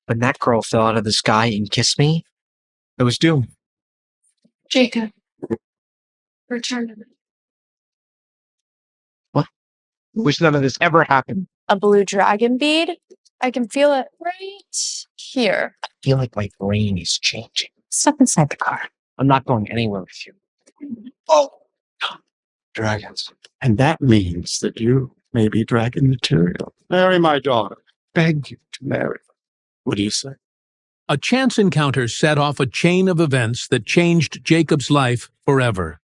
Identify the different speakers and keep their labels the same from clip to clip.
Speaker 1: When that girl fell out of the sky and kissed me, it was doomed.
Speaker 2: Jacob, return to me.
Speaker 1: What? I wish none of this ever happened.
Speaker 2: A blue dragon bead? I can feel it right here.
Speaker 1: I feel like my brain is changing. Step inside the car. I'm not going anywhere with you. Oh! Dragons.
Speaker 3: And that means that you may be dragon material. Marry my daughter. Beg you to marry. What do you say?
Speaker 4: A chance encounter set off a chain of events that changed Jacob's life forever.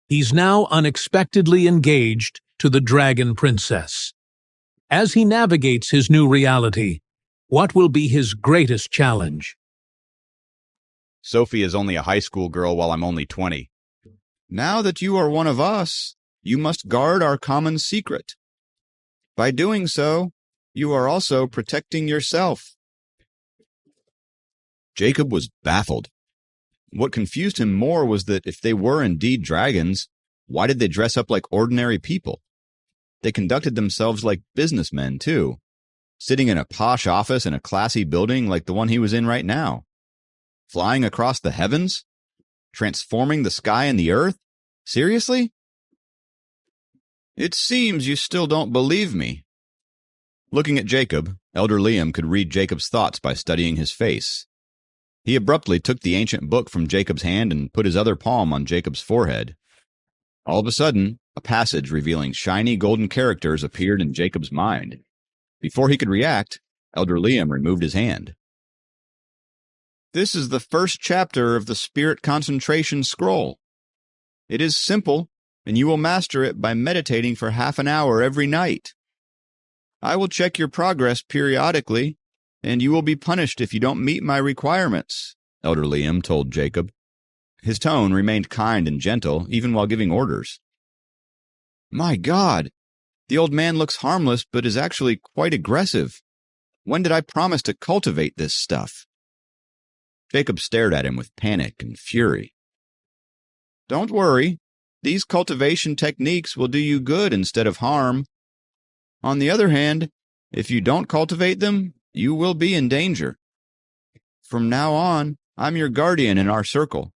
Speaker 4: He's now unexpectedly engaged to the Dragon Princess. As he navigates his new reality, what will be his greatest challenge?
Speaker 5: Sophie is only a high school girl while I'm only 20. Now that you are one of us, you must guard our common secret. By doing so, you are also protecting yourself. Jacob was baffled. What confused him more was that if they were indeed dragons, why did they dress up like ordinary people? They conducted themselves like businessmen, too, sitting in a posh office in a classy building like the one he was in right now. Flying across the heavens? Transforming the sky and the earth? Seriously? It seems you still don't believe me. Looking at Jacob, Elder Liam could read Jacob's thoughts by studying his face. He abruptly took the ancient book from Jacob's hand and put his other palm on Jacob's forehead. All of a sudden, a passage revealing shiny golden characters appeared in Jacob's mind. Before he could react, Elder Liam removed his hand. This is the first chapter of the Spirit Concentration Scroll. It is simple, and you will master it by meditating for half an hour every night. I will check your progress periodically, and you will be punished if you don't meet my requirements, Elder Liam told Jacob. His tone remained kind and gentle, even while giving orders. My God, the old man looks harmless, but is actually quite aggressive. When did I promise to cultivate this stuff? Jacob stared at him with panic and fury. Don't worry, these cultivation techniques will do you good instead of harm. On the other hand, if you don't cultivate them, you will be in danger. From now on, I'm your guardian in our circle.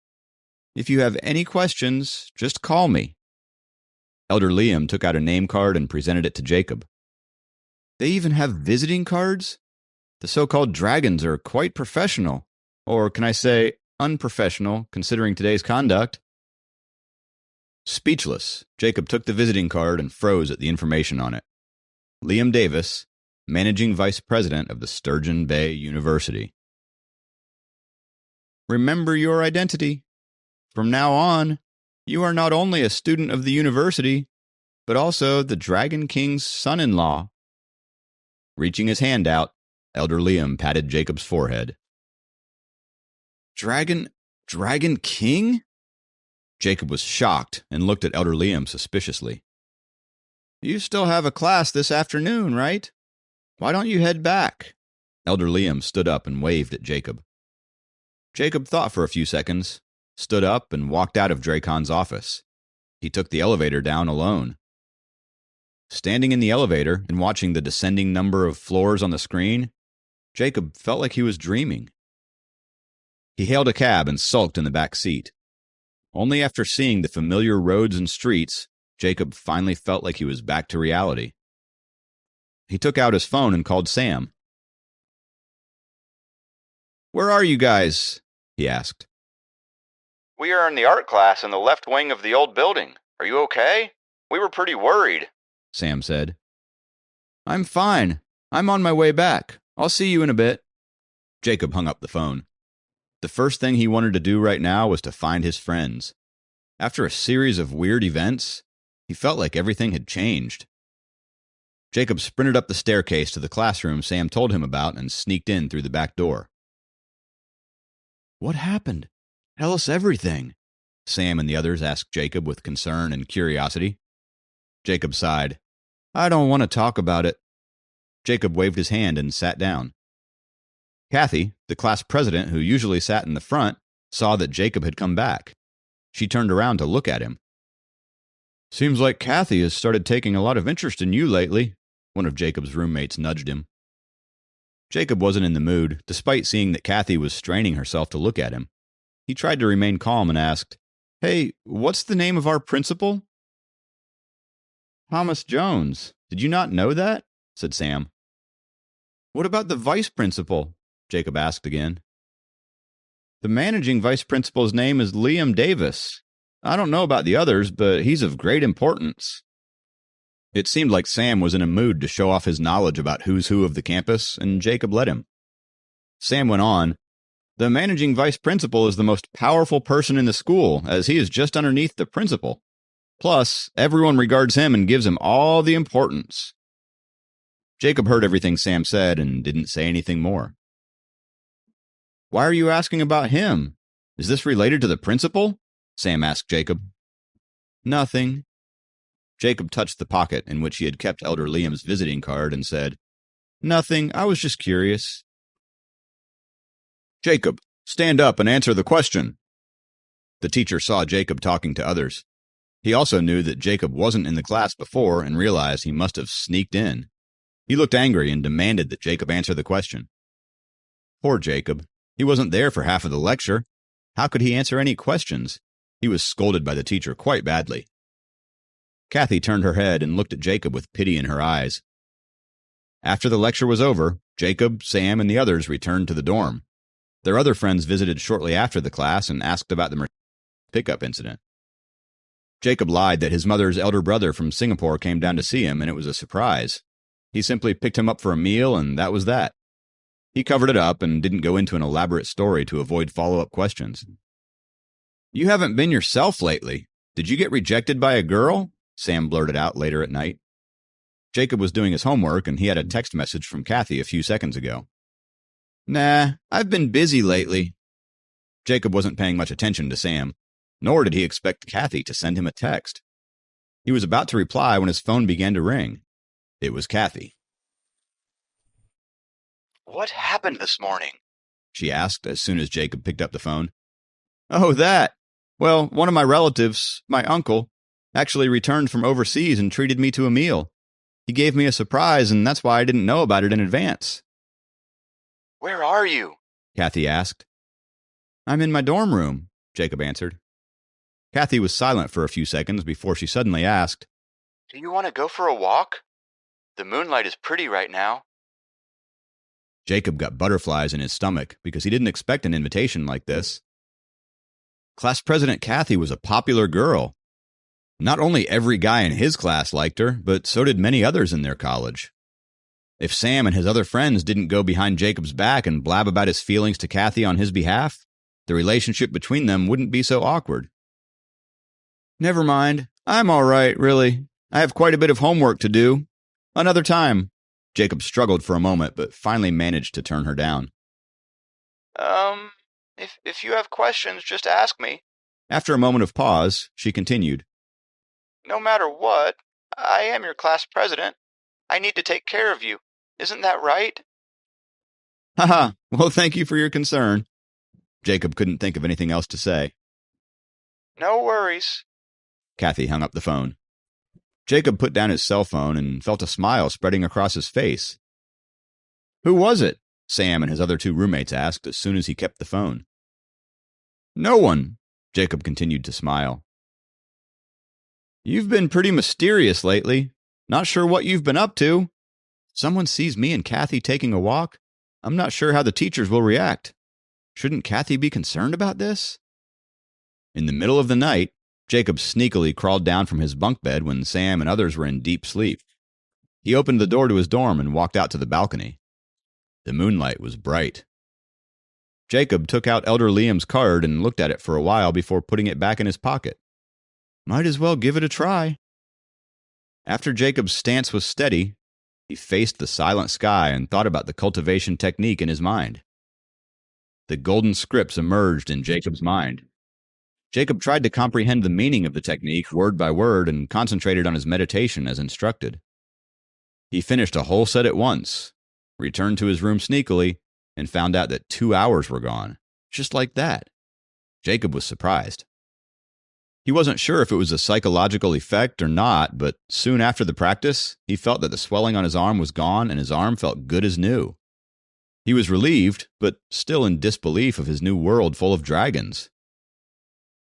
Speaker 5: If you have any questions, just call me. Elder Liam took out a name card and presented it to Jacob. They even have visiting cards? The so-called dragons are quite professional. Or can I say unprofessional, considering today's conduct? Speechless, Jacob took the visiting card and froze at the information on it. Liam Davis, Managing Vice President of the Sturgeon Bay University. Remember your identity. From now on, you are not only a student of the university, but also the Dragon King's son-in-law. Reaching his hand out, Elder Liam patted Jacob's forehead. Dragon King? Jacob was shocked and looked at Elder Liam suspiciously. You still have a class this afternoon, right? Why don't you head back? Elder Liam stood up and waved at Jacob. Jacob thought for a few seconds, stood up, and walked out of Dracon's office. He took the elevator down alone. Standing in the elevator and watching the descending number of floors on the screen, Jacob felt like he was dreaming. He hailed a cab and sulked in the back seat. Only after seeing the familiar roads and streets, Jacob finally felt like he was back to reality. He took out his phone and called Sam. Where are you guys? He asked. We are in the art class in the left wing of the old building. Are you okay? We were pretty worried, Sam said. I'm fine. I'm on my way back. I'll see you in a bit. Jacob hung up the phone. The first thing he wanted to do right now was to find his friends. After a series of weird events, he felt like everything had changed. Jacob sprinted up the staircase to the classroom Sam told him about and sneaked in through the back door. What happened? Tell us everything, Sam and the others asked Jacob with concern and curiosity. Jacob sighed. I don't want to talk about it. Jacob waved his hand and sat down. Kathy, the class president who usually sat in the front, saw that Jacob had come back. She turned around to look at him. Seems like Kathy has started taking a lot of interest in you lately, one of Jacob's roommates nudged him. Jacob wasn't in the mood, despite seeing that Kathy was straining herself to look at him. He tried to remain calm and asked, "Hey, what's the name of our principal?" "Thomas Jones. Did you not know that?" said Sam. "What about the vice principal?" Jacob asked again. "The managing vice principal's name is Liam Davis. I don't know about the others, but he's of great importance." It seemed like Sam was in a mood to show off his knowledge about who's who of the campus, and Jacob let him. Sam went on, "The managing vice principal is the most powerful person in the school, as he is just underneath the principal. Plus, everyone regards him and gives him all the importance." Jacob heard everything Sam said and didn't say anything more. "Why are you asking about him? Is this related to the principal?" Sam asked Jacob. "Nothing." Jacob touched the pocket in which he had kept Elder Liam's visiting card and said, "Nothing, I was just curious." "Jacob, stand up and answer the question." The teacher saw Jacob talking to others. He also knew that Jacob wasn't in the class before and realized he must have sneaked in. He looked angry and demanded that Jacob answer the question. Poor Jacob. He wasn't there for half of the lecture. How could he answer any questions? He was scolded by the teacher quite badly. Kathy turned her head and looked at Jacob with pity in her eyes. After the lecture was over, Jacob, Sam, and the others returned to the dorm. Their other friends visited shortly after the class and asked about the pickup incident. Jacob lied that his mother's elder brother from Singapore came down to see him, and it was a surprise. He simply picked him up for a meal, and that was that. He covered it up and didn't go into an elaborate story to avoid follow-up questions. "You haven't been yourself lately. Did you get rejected by a girl?" Sam blurted out later at night. Jacob was doing his homework, and he had a text message from Kathy a few seconds ago. "Nah, I've been busy lately." Jacob wasn't paying much attention to Sam, nor did he expect Kathy to send him a text. He was about to reply when his phone began to ring. It was Kathy. "What happened this morning?" she asked as soon as Jacob picked up the phone. "Oh, that. Well, one of my relatives, my uncle, actually returned from overseas and treated me to a meal. He gave me a surprise, and that's why I didn't know about it in advance." "Where are you?" Kathy asked. "I'm in my dorm room," Jacob answered. Kathy was silent for a few seconds before she suddenly asked, "Do you want to go for a walk? The moonlight is pretty right now." Jacob got butterflies in his stomach because he didn't expect an invitation like this. Class President Kathy was a popular girl. Not only every guy in his class liked her, but so did many others in their college. If Sam and his other friends didn't go behind Jacob's back and blab about his feelings to Kathy on his behalf, the relationship between them wouldn't be so awkward. "Never mind. I'm all right, really. I have quite a bit of homework to do. Another time." Jacob struggled for a moment, but finally managed to turn her down. If you have questions, just ask me." After a moment of pause, she continued. "No matter what, I am your class president. I need to take care of you. Isn't that right?" "Haha, well, thank you for your concern." Jacob couldn't think of anything else to say. "No worries." Kathy hung up the phone. Jacob put down his cell phone and felt a smile spreading across his face. "Who was it?" Sam and his other two roommates asked as soon as he kept the phone. "No one," Jacob continued to smile. "You've been pretty mysterious lately. Not sure what you've been up to. Someone sees me and Kathy taking a walk. I'm not sure how the teachers will react. Shouldn't Kathy be concerned about this?" In the middle of the night, Jacob sneakily crawled down from his bunk bed when Sam and others were in deep sleep. He opened the door to his dorm and walked out to the balcony. The moonlight was bright. Jacob took out Elder Liam's card and looked at it for a while before putting it back in his pocket. Might as well give it a try. After Jacob's stance was steady, he faced the silent sky and thought about the cultivation technique in his mind. The golden scripts emerged in Jacob's mind. Jacob tried to comprehend the meaning of the technique word by word and concentrated on his meditation as instructed. He finished a whole set at once, returned to his room sneakily, and found out that 2 hours were gone, just like that. Jacob was surprised. He wasn't sure if it was a psychological effect or not, but soon after the practice, he felt that the swelling on his arm was gone and his arm felt good as new. He was relieved, but still in disbelief of his new world full of dragons.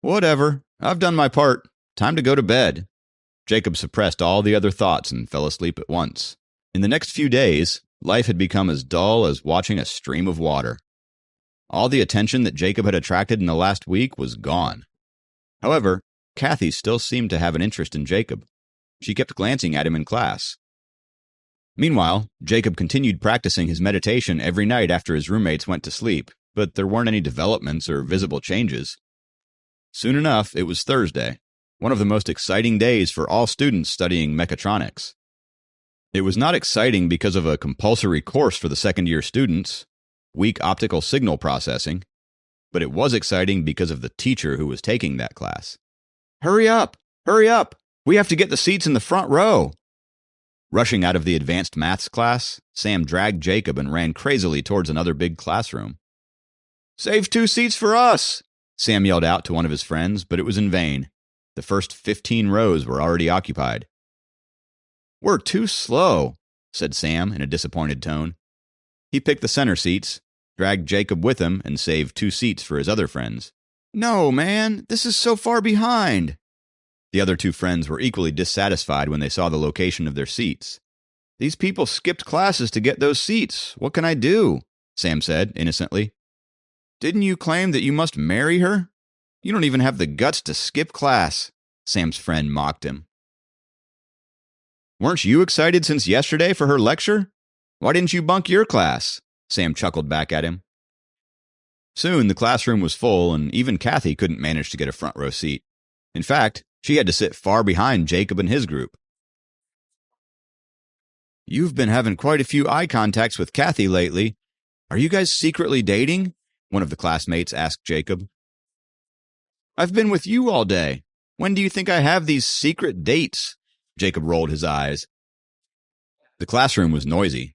Speaker 5: Whatever, I've done my part. Time to go to bed. Jacob suppressed all the other thoughts and fell asleep at once. In the next few days, life had become as dull as watching a stream of water. All the attention that Jacob had attracted in the last week was gone. However, Kathy still seemed to have an interest in Jacob. She kept glancing at him in class. Meanwhile, Jacob continued practicing his meditation every night after his roommates went to sleep, but there weren't any developments or visible changes. Soon enough, it was Thursday, one of the most exciting days for all students studying mechatronics. It was not exciting because of a compulsory course for the second-year students, weak optical signal processing, but it was exciting because of the teacher who was taking that class. Hurry up! Hurry up! We have to get the seats in the front row! Rushing out of the advanced maths class, Sam dragged Jacob and ran crazily towards another big classroom. Save 2 seats for us! Sam yelled out to one of his friends, but it was in vain. The first 15 rows were already occupied. We're too slow, said Sam in a disappointed tone. He picked the center seats, dragged Jacob with him, and saved 2 seats for his other friends. No, man, this is so far behind. The other 2 friends were equally dissatisfied when they saw the location of their seats. These people skipped classes to get those seats. What can I do? Sam said, innocently. Didn't you claim that you must marry her? You don't even have the guts to skip class, Sam's friend mocked him. Weren't you excited since yesterday for her lecture? Why didn't you bunk your class? Sam chuckled back at him. Soon the classroom was full, and even Kathy couldn't manage to get a front row seat. In fact, she had to sit far behind Jacob and his group. You've been having quite a few eye contacts with Kathy lately. Are you guys secretly dating? One of the classmates asked Jacob. I've been with you all day. When do you think I have these secret dates? Jacob rolled his eyes. The classroom was noisy.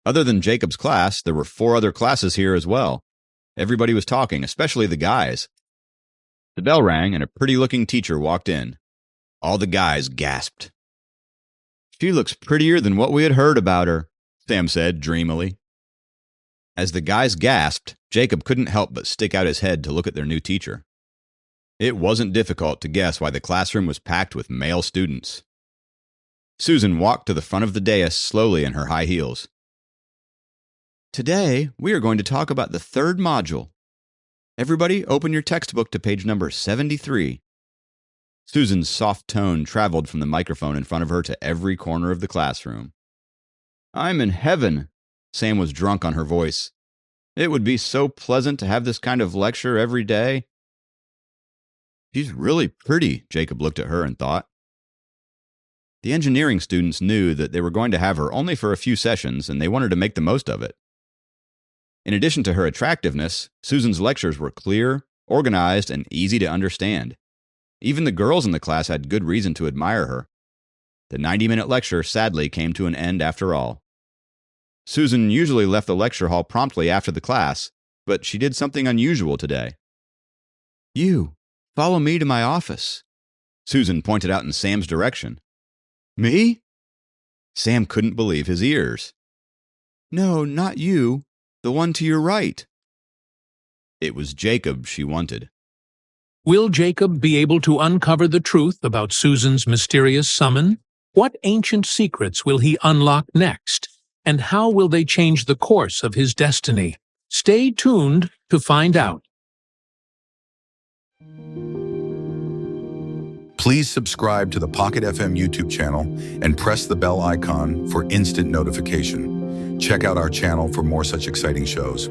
Speaker 5: Other than Jacob's class, there were 4 other classes here as well. Everybody was talking, especially the guys. The bell rang, and a pretty-looking teacher walked in. All the guys gasped. She looks prettier than what we had heard about her, Sam said dreamily. As the guys gasped, Jacob couldn't help but stick out his head to look at their new teacher. It wasn't difficult to guess why the classroom was packed with male students. Susan walked to the front of the dais slowly in her high heels. Today, we are going to talk about the 3rd module. Everybody, open your textbook to page number 73. Susan's soft tone traveled from the microphone in front of her to every corner of the classroom. I'm in heaven. Sam was drunk on her voice. It would be so pleasant to have this kind of lecture every day. She's really pretty, Jacob looked at her and thought. The engineering students knew that they were going to have her only for a few sessions, and they wanted to make the most of it. In addition to her attractiveness, Susan's lectures were clear, organized, and easy to understand. Even the girls in the class had good reason to admire her. The 90-minute lecture sadly came to an end after all. Susan usually left the lecture hall promptly after the class, but she did something unusual today. You, follow me to my office. Susan pointed out in Sam's direction. Me? Sam couldn't believe his ears. No, not you. The one to your right. It was Jacob she wanted.
Speaker 4: Will Jacob be able to uncover the truth about Susan's mysterious summon? What ancient secrets will he unlock next? And how will they change the course of his destiny? Stay tuned to find out.
Speaker 6: Please subscribe to the Pocket FM YouTube channel and press the bell icon for instant notification. Check out our channel for more such exciting shows.